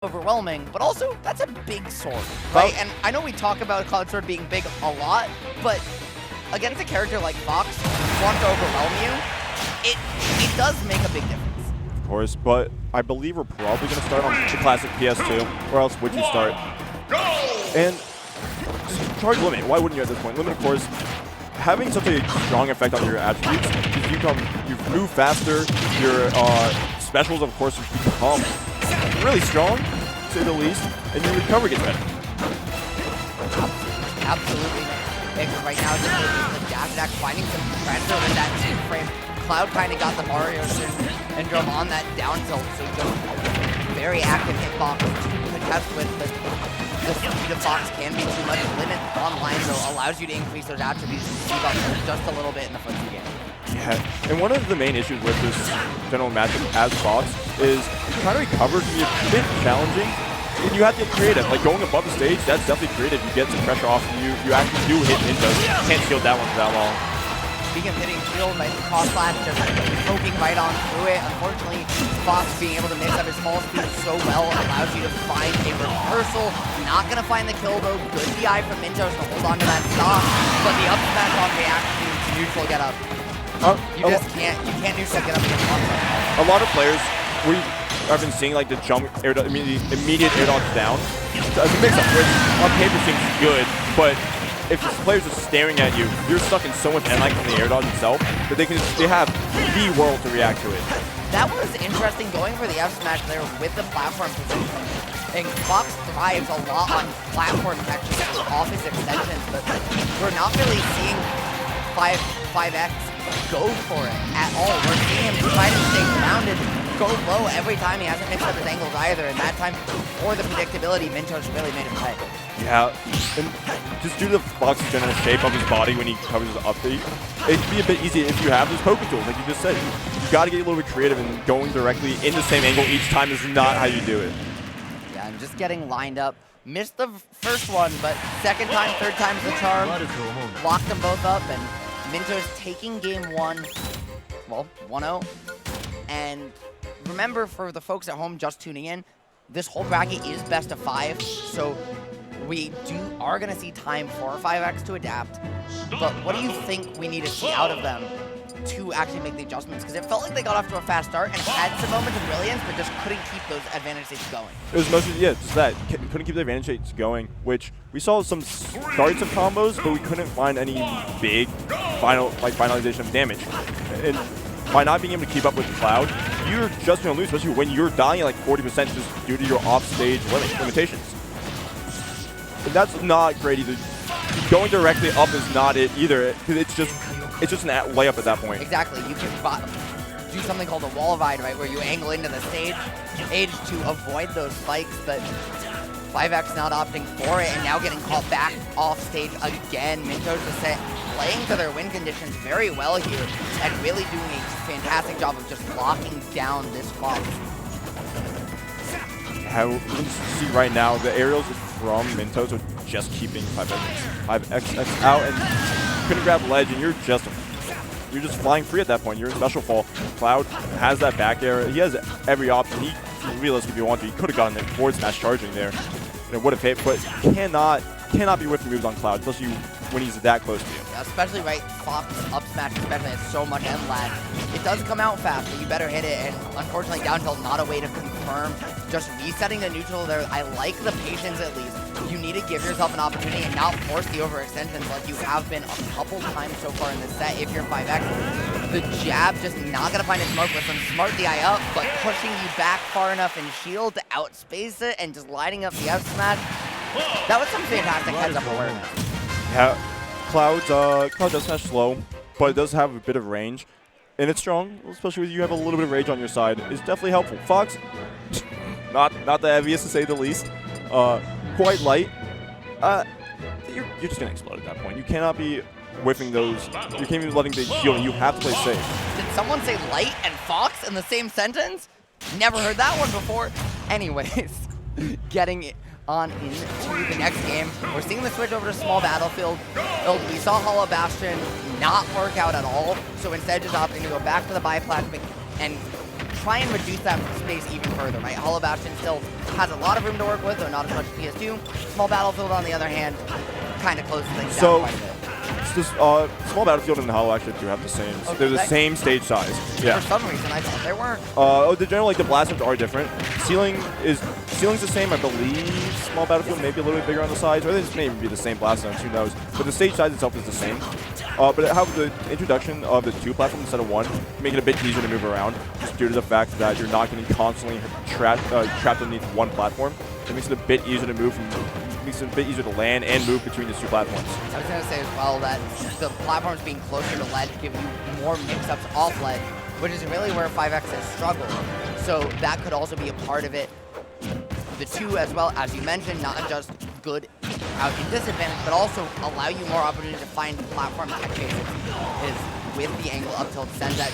overwhelming, but also that's a big sword, right? And I know we talk about Cloud Sword being big a lot, but against a character like Fox who wants to overwhelm you, it does make a big difference. Of course, but I believe we're probably going to start on the classic PS2, or else would you start? And charge limit, why wouldn't you at this point? Limit, of course, having such a strong effect on your attributes, because you move faster, your specials, of course, become really strong, to say the least, and your recovery gets better. Absolutely. And right now, just the dash attack, finding some pressure with that 2-frame. Cloud kind of got the Mario syndrome on that down tilt, so just very active hitbox to test with. The speed of Fox can be too much. Limit online, though, allows you to increase those attributes and speed up just a little bit in the first game. Yeah, and one of the main issues with this general matchup as Fox is trying to recover can be a bit challenging. And you have to get creative. Like going above the stage, that's definitely creative. You get some pressure off, and you actually do hit MINTOS. Can't shield that one for that long. Speaking of hitting shield, right, the cross slash just poking right on through it. Unfortunately, Fox being able to mix up his small speed so well allows you to find a reversal. Not going to find the kill, though. Good DI from MINTOS to hold on to that stock. But the up smash on reaction to neutral get up. You can't neutral get up against Monster. A lot of players, I've been seeing like the jump air immediate air dodge down. It's a mix-up, which on paper seems good, but if the players are staring at you, you're stuck in so much end-like from the air dodge itself that they have the world to react to it. That was interesting going for the F smash there with the platform position. And Fox thrives a lot on platform textures off his extensions, but we're not really seeing 5X go for it at all. We're seeing him try to stay grounded, go low every time. He hasn't mixed up his angles either, and that time, for the predictability, MINTOS really made him pay. Yeah, and just due to the Fox's general shape of his body when he covers his up B, it can be a bit easy if you have those poke tools, like you just said. You got to get a little bit creative, and going directly in the same angle each time is not how you do it. Yeah, and just getting lined up. Missed the first one, but second time, third time's the charm. Locked them both up, and MINTOS taking game one, well, 1-0. And remember, for the folks at home just tuning in, this whole bracket is best of 5, so we are going to see time for 5X to adapt. But what do you think we need to see out of them to actually make the adjustments? Because it felt like they got off to a fast start and had some moments of brilliance, but just couldn't keep those advantage states going. It was mostly, yeah, just that. Couldn't keep the advantage states going, which we saw some starts of combos, but we couldn't find any big finalization of damage. And by not being able to keep up with the Cloud, you're just going to lose, especially when you're dying at like 40% just due to your off-stage limitations. And that's not great either. Going directly up is not it either, because it's just an layup at that point. Exactly. You can do something called a wall ride, right, where you angle into the stage to avoid those spikes, but 5X not opting for it and now getting caught back off stage again. MINTOS just playing to their win conditions very well here and really doing a fantastic job of just locking down this Fox. How you can see right now, the aerials from MINTOS are just keeping 5X out and couldn't grab ledge, and you're just flying free at that point. You're in special fall. Cloud has that back air. He has every option. He realistically, if he wanted to, he could have gotten it forward smash charging there, and it would have hit, but cannot be whiffing moves on Cloud, especially when he's that close to you. Yeah, especially right, Fox up smash especially has so much end lag. It does come out fast, but you better hit it, and unfortunately down tilt not a way to confirm. Just resetting the neutral there, I like the patience at least. You need to give yourself an opportunity and not force the overextensions like you have been a couple times so far in this set if you're 5X. The jab just not going to find a smoke with some smart DI up, but pushing you back far enough in shield to outspace it and just lighting up the F smash. That was some fantastic heads-up awareness. Yeah, Cloud does smash slow, but it does have a bit of range, and it's strong, especially when you have a little bit of rage on your side. It's definitely helpful. Fox, not the heaviest to say the least, quite light. You're just gonna explode at that point. You cannot be whiffing those. You can't be letting the heal. You have to play safe. Did someone say light and Fox in the same sentence? Never heard that one before. Anyways, getting on into the next game. We're seeing the switch over to small battlefield. We saw Hollow Bastion not work out at all, so instead just opting to go back to the biplatform and try and reduce that space even further, right? Hollow Bastion still has a lot of room to work with, though not as much as PS2. Small Battlefield, on the other hand, kind of closes things down quite a bit. It's just, Small Battlefield and Hollow actually do have the same. Okay, they're the same stage size. Yeah. For some reason, I thought they weren't. The general, like the blast zones are different. Ceiling's the same, I believe. Small Battlefield maybe a little bit bigger on the sides, or this may even be the same blast zones. Who knows? But the stage size itself is the same. But how the introduction of the 2 platforms instead of 1 make it a bit easier to move around, just due to the fact that you're not getting constantly trapped underneath 1 platform. It makes it a bit easier to move. Makes it a bit easier to land and move between these 2 platforms. I was going to say as well that the platforms being closer to ledge give you more mix-ups off ledge, which is really where 5X has struggled. So that could also be a part of it. The 2, as well, as you mentioned, not just good out in disadvantage, but also allow you more opportunity to find platform tech chases. Is with the angle up tilt sends that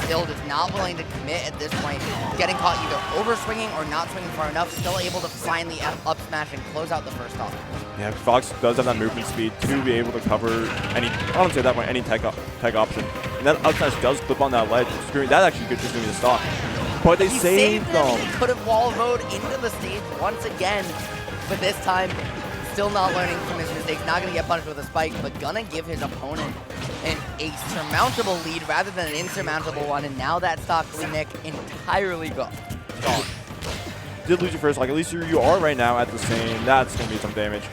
still just not willing to commit at this point, getting caught either over swinging or not swinging far enough, still able to finally up smash and close out the first off. Yeah, Fox does have that movement speed to be able to cover any, I don't say at that point, any tech option. And that up smash does clip on that ledge. That actually could just give me the stock. But they saved them. He could have wall rode into the stage once again, but this time still not learning from his mistakes, not going to get punished with a spike, but going to give his opponent a surmountable lead rather than an insurmountable one, and now that stock Nick entirely gone. Did lose your first, like at least you are right now at the same. That's going to be some damage.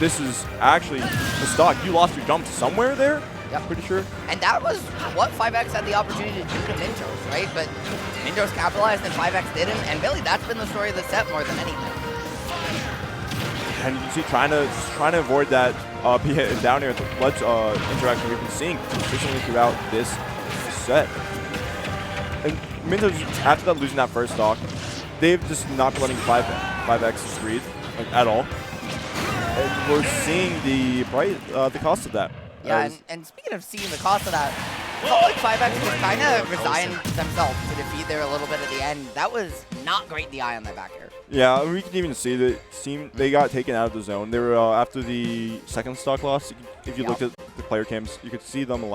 This is actually the stock. You lost your jump somewhere there? Yep. Pretty sure. And that was what 5X had the opportunity to do to MINTOS, right? But MINTOS capitalized and 5X didn't, and really that's been the story of the set more than anything. And you can see trying to avoid that down here at the ledge interaction we've been seeing consistently throughout this set. And MINTOS, after that losing that first stock, they've just not been letting 5X breathe like, at all. And we're seeing the cost of that. Yeah, and speaking of seeing the cost of that, it felt like 5X was kind of resigned themselves to defeat there a little bit at the end. That was not great DI on that back air. Yeah, we can even see that they got taken out of the zone. They were after the second stock loss. If you looked at the player cams, you could see them